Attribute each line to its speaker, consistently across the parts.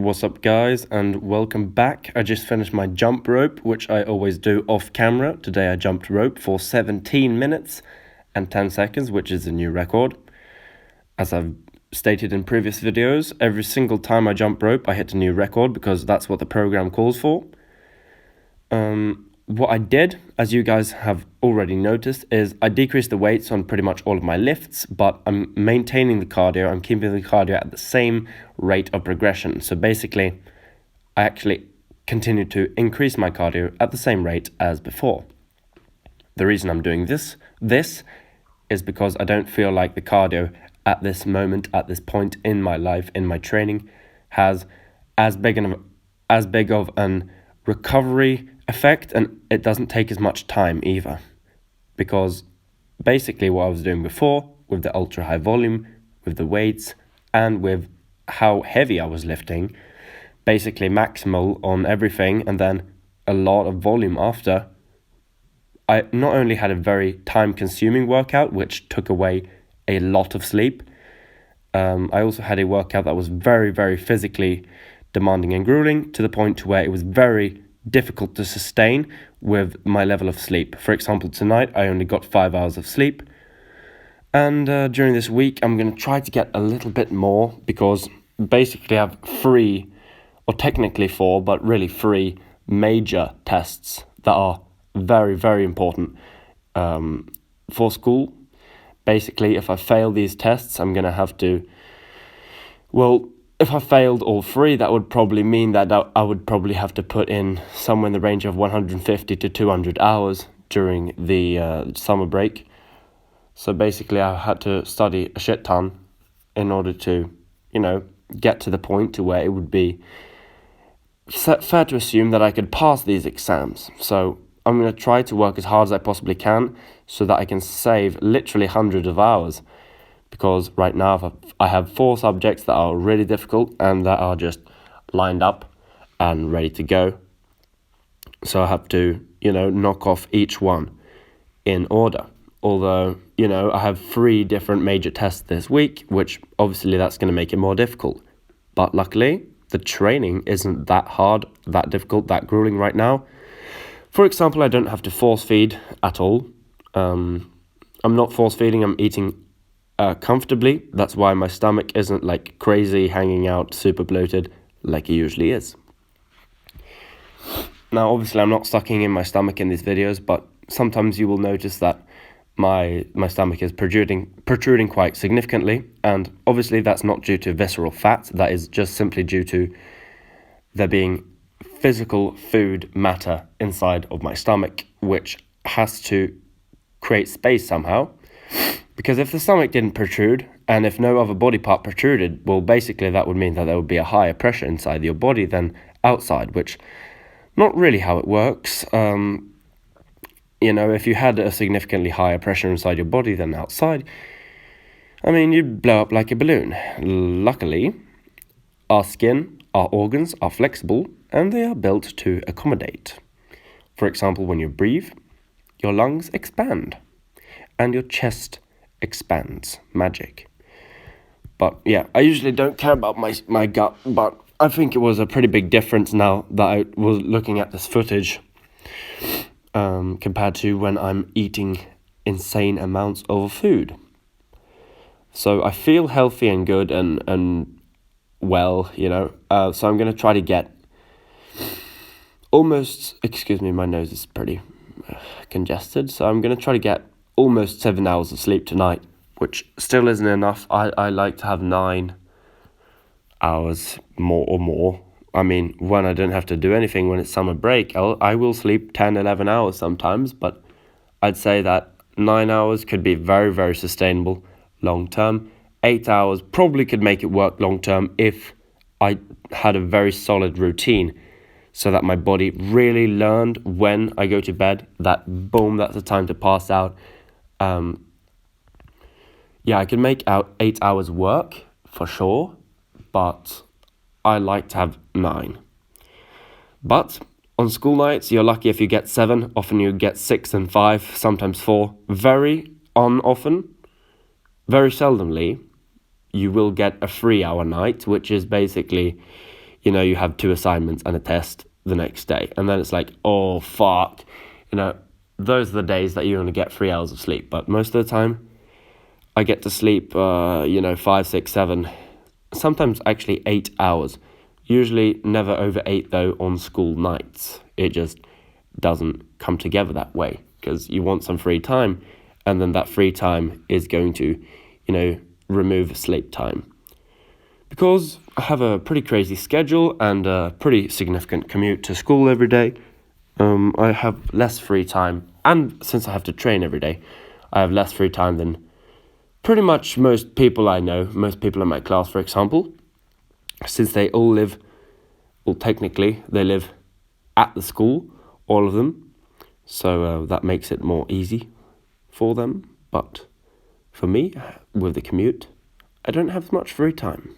Speaker 1: What's up, guys, and welcome back. I just finished my jump rope, which I always do off camera. Today I jumped rope for 17 minutes and 10 seconds, which is a new record. As I've stated in previous videos, every single time I jump rope I hit a new record because that's what the program calls for. What I did, as you guys have already noticed, is I decreased the weights on pretty much all of my lifts, but I'm maintaining the cardio. I'm keeping the cardio at the same rate of progression. So basically, I actually continue to increase my cardio at the same rate as before. The reason I'm doing this is because I don't feel like the cardio at this moment, at this point in my life, in my training, has as big of an recovery effect, and it doesn't take as much time either, because basically what I was doing before with the ultra high volume, with the weights, and with how heavy I was lifting, basically maximal on everything and then a lot of volume after, I not only had a very time consuming workout which took away a lot of sleep, I also had a workout that was very, very physically demanding and grueling, to the point to where it was very difficult to sustain with my level of sleep. For example, tonight I only got 5 hours of sleep, and during this week I'm going to try to get a little bit more, because basically I have 3, or technically 4, but really 3 major tests that are very, very important for school. Basically, if I fail these tests, I'm going to have to, if I failed all 3, that would probably mean that I would probably have to put in somewhere in the range of 150 to 200 hours during the summer break. So basically, I had to study a shit ton in order to, get to the point to where it would be fair to assume that I could pass these exams. So I'm going to try to work as hard as I possibly can so that I can save literally hundreds of hours. Because right now I have 4 subjects that are really difficult and that are just lined up and ready to go. So I have to, knock off each one in order. Although, I have 3 different major tests this week, which obviously that's going to make it more difficult. But luckily, the training isn't that hard, that difficult, that grueling right now. For example, I don't have to force feed at all. I'm not force feeding, I'm eating comfortably. That's why my stomach isn't like crazy, hanging out, super bloated like it usually is. Now, obviously, I'm not sucking in my stomach in these videos, but sometimes you will notice that my stomach is protruding quite significantly, and obviously that's not due to visceral fat. That is just simply due to there being physical food matter inside of my stomach, which has to create space somehow. Because if the stomach didn't protrude, and if no other body part protruded, well, basically that would mean that there would be a higher pressure inside your body than outside, which not really how it works. If you had a significantly higher pressure inside your body than outside, you'd blow up like a balloon. Luckily, our skin, our organs are flexible, and they are built to accommodate. For example, when you breathe, your lungs expand, and your chest expands. Magic. But yeah, I usually don't care about my gut, but I think it was a pretty big difference now that I was looking at this footage compared to when I'm eating insane amounts of food. So I feel healthy and good and well, so I'm going to try to get almost, excuse me, my nose is pretty congested, so I'm going to try to get almost 7 hours of sleep tonight, which still isn't enough. I like to have 9 hours more or more. When I don't have to do anything, when it's summer break, I will sleep 10, 11 hours sometimes, but I'd say that 9 hours could be very, very sustainable long term. 8 hours probably could make it work long term if I had a very solid routine, so that my body really learned when I go to bed that boom, that's the time to pass out. I could make out 8 hours work for sure, but I like to have 9. But on school nights, you're lucky if you get 7. Often you get 6 and 5, sometimes 4. Very seldomly, you will get a 3-hour night, which is basically you know, you have 2 assignments and a test the next day. And then it's like, oh, fuck. You know, those are the days that you only get 3 hours of sleep. But most of the time, I get to sleep, 5, 6, 7, sometimes actually 8 hours. Usually never over 8, though, on school nights. It just doesn't come together that way because you want some free time. And then that free time is going to, remove sleep time. Because I have a pretty crazy schedule and a pretty significant commute to school every day, I have less free time. And since I have to train every day, I have less free time than pretty much most people I know, most people in my class, for example, since they all live, well, technically, they live at the school, all of them. So that makes it more easy for them. But for me, with the commute, I don't have much free time.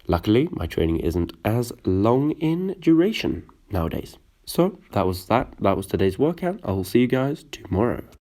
Speaker 1: Luckily, my training isn't as long in duration nowadays. So that was today's workout. I will see you guys tomorrow.